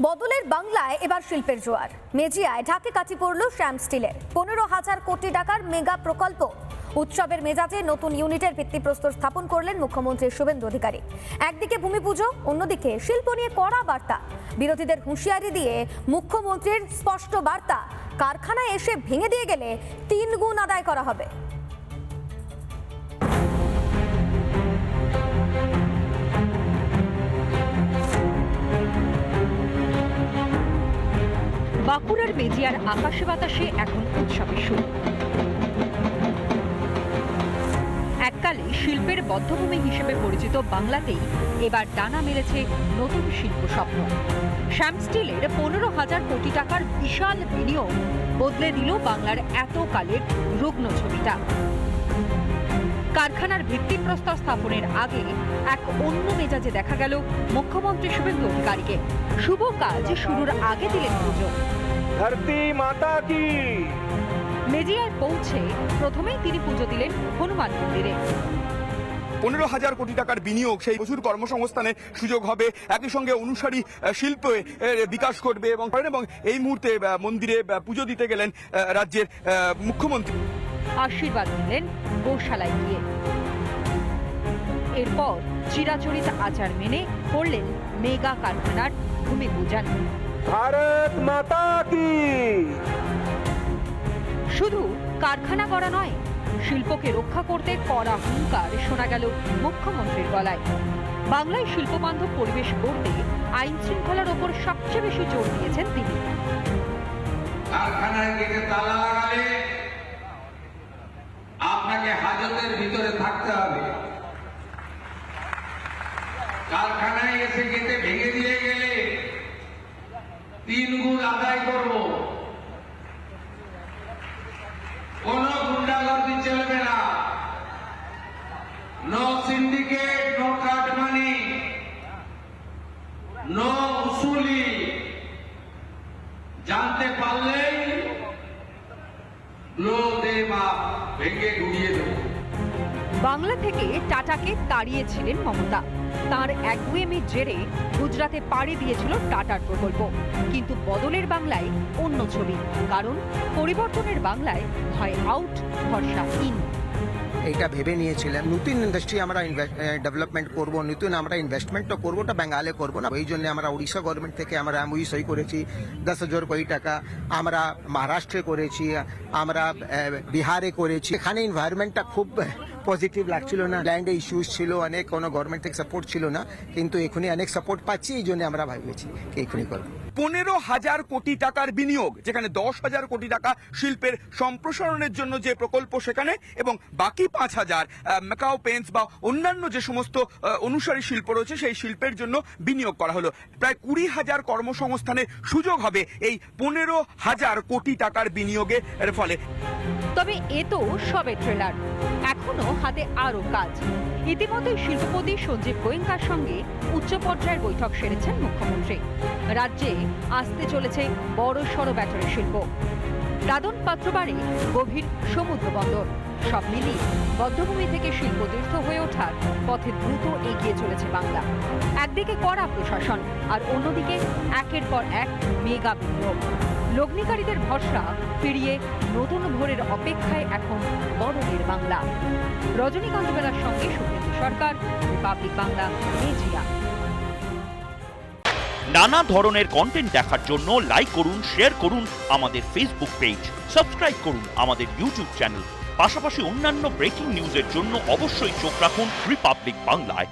বদলের বাংলায় এবার শিল্পের জোয়ার। মেজিয়ায় ঢাকে কাঠি পড়ল শ্যাম স্টিলের 15,000 কোটি টাকার মেগা প্রকল্প। উৎসবের মেজাজে নতুন ইউনিটের ভিত্তিপ্রস্তর স্থাপন করলেন মুখ্যমন্ত্রী শুভেন্দু অধিকারী। একদিকে ভূমি পুজো, অন্যদিকে শিল্প নিয়ে কড়া বার্তা। বিরোধীদের হুঁশিয়ারি দিয়ে মুখ্যমন্ত্রীর স্পষ্ট বার্তা, কারখানায় এসে ভেঙে দিয়ে গেলে 3 গুণ আদায় করা হবে। বাঁকুড়ার মেজিয়ার আকাশে বাতাসে এখন উৎসবের সুর। এককালে শিল্পের বদ্ধভূমি হিসেবে পরিচিত বাংলাতেই এবার ডানা মেলেছে নতুন শিল্প স্বপ্ন। শ্যাম স্টিলের 15,000 কোটি টাকার বিশাল বিনিয়োগ বদলে দিল বাংলার এতকালের রুগ্ন ছবিটা। কারখানার ভিত্তিপ্রস্তর স্থাপনের আগে এক অন্য মেজাজে দেখা গেল মুখ্যমন্ত্রী শুভেন্দু অধিকারীকে। শুভ কাজ শুরুর আগে দিলেন পুজো। ধরতি মাতা কি। মেজিয়ায় পৌঁছে প্রথমেই তিনি পুজো দিলেন হনুমান মন্দিরে। 15,000 কোটি টাকার বিনিয়োগ, সেই প্রচুর কর্মসংস্থানের সুযোগ হবে, একই সঙ্গে অনুসারী শিল্পে বিকাশ করবে এবং এই মুহূর্তে মন্দিরে পুজো দিতে গেলেন রাজ্যের মুখ্যমন্ত্রী। আশীর্বাদ দিলেন গোশালায় গিয়ে। এরপর চিরাচরিত আচার মেনে করলেন মেগা কারখানার ভূমি পূজন। ভারত মাতা কি। শুধু কারখানা করা নয়, শিল্পকে রক্ষা করতে কড়া হুঙ্কার শোনা গেল মুখ্যমন্ত্রীর গলায়। বাংলায় শিল্পবান্ধব পরিবেশ গড়তে আইন শৃঙ্খলার ওপর সবচেয়ে বেশি জোর দিয়েছেন তিনি। কারখানার গেটে তালা লাগালে আপনাকে হাজতের ভিতরে থাকতে হবে। কারখানায় এসে গেটে ভেঙে দিয়ে গেলে 3 গুণ আদায় করব। কোন গুন্ডাগর্দি চলবে না। No syndicate, no cut money, no উসুলি। জানতে পারলেই ভেঙে গুড়িয়ে দেব। বাংলা থেকে টাটাকে তাড়িয়েছিলেন মমতা। তার একগুঁয়েমির জেরে গুজরাটে পাড়ি দিয়েছিল টাটার প্রকল্প। কিন্তু বদলের বাংলায় অন্য ছবি, কারণ পরিবর্তনের বাংলায় হয় আউট, ভরসা ইন। এটা ভেবে নিয়েছিলেন নতুন ইন্ডাস্ট্রি আমরা ডেভেলপমেন্ট করব, নতুন আমরা ইনভেস্টমেন্টটা করবো, ওটা বেঙ্গালে করবো না। এই জন্য আমরা উড়িষ্যা গভর্নমেন্ট থেকে আমরা এমওইউ সই করেছি 10,000 কোটি টাকা। আমরা মহারাষ্ট্রে করেছি, আমরা বিহারে করেছি। এখানে এনভায়রনমেন্টটা খুব পজিটিভ লাগছিল না, ল্যান্ডে ইস্যুস ছিল, অনেক কোনো গভর্নমেন্ট থেকে সাপোর্ট ছিল না, কিন্তু এখনই অনেক সাপোর্ট পাচ্ছি। এই জন্য আমরা ভাবছি এখনই করবো। 15,000 কোটি টাকার বিনিয়োগ, যেখানে 10,000 কোটি টাকা শিল্পের সম্প্রসারণের জন্য যে প্রকল্প সেখানে, এবং বাকি 5,000 ম্যাকাও পেন্টস বা অন্যান্য যে সমস্ত অনুসারী শিল্প রয়েছে সেই শিল্পের জন্য বিনিয়োগ করা হলো। প্রায় 20,000 কর্মসংস্থানের সুযোগ হবে এই 15,000 কোটি টাকার বিনিয়োগের ফলে। তবে এ তো সবে ট্রেলার, এখনো হাতে আরো কাজ। ইতিমধ্যে শিল্পপতি সঞ্জীব গোয়েঙ্কার সঙ্গে উচ্চ পর্যায়ের বৈঠক সেরেছেন মুখ্যমন্ত্রী। রাজ্যে আসতে চলেছে বড় সড় ব্যাটারি শিল্প, দাদন পাত্রবাড়ে গভীর সমুদ্র বন্দর। সব মিলিয়ে বদ্ধভূমি থেকে শিল্পতীর্থ হয়ে ওঠার পথে দ্রুত এগিয়ে চলেছে বাংলা। একদিকে কড়া প্রশাসন, আর অন্যদিকে একের পর এক মেগা বিনিয়োগ। লগ্নিকারীদের ভরসা ফিরিয়ে নতুন ভোরের অপেক্ষায় এখন বদলের বাংলা। রজনীকান্ত বেলার সঙ্গে শুভেন্দু সরকার, রিপাবলিক বাংলা, মেজিয়া। নানা ধরনের কন্টেন্ট দেখার জন্য লাইক করুন, শেয়ার করুন আমাদের ফেসবুক পেজ, সাবস্ক্রাইব করুন আমাদের ইউটিউব চ্যানেল। পাশাপাশি অন্যান্য ব্রেকিং নিউজের জন্য অবশ্যই চোখ রাখুন রিপাবলিক বাংলায়।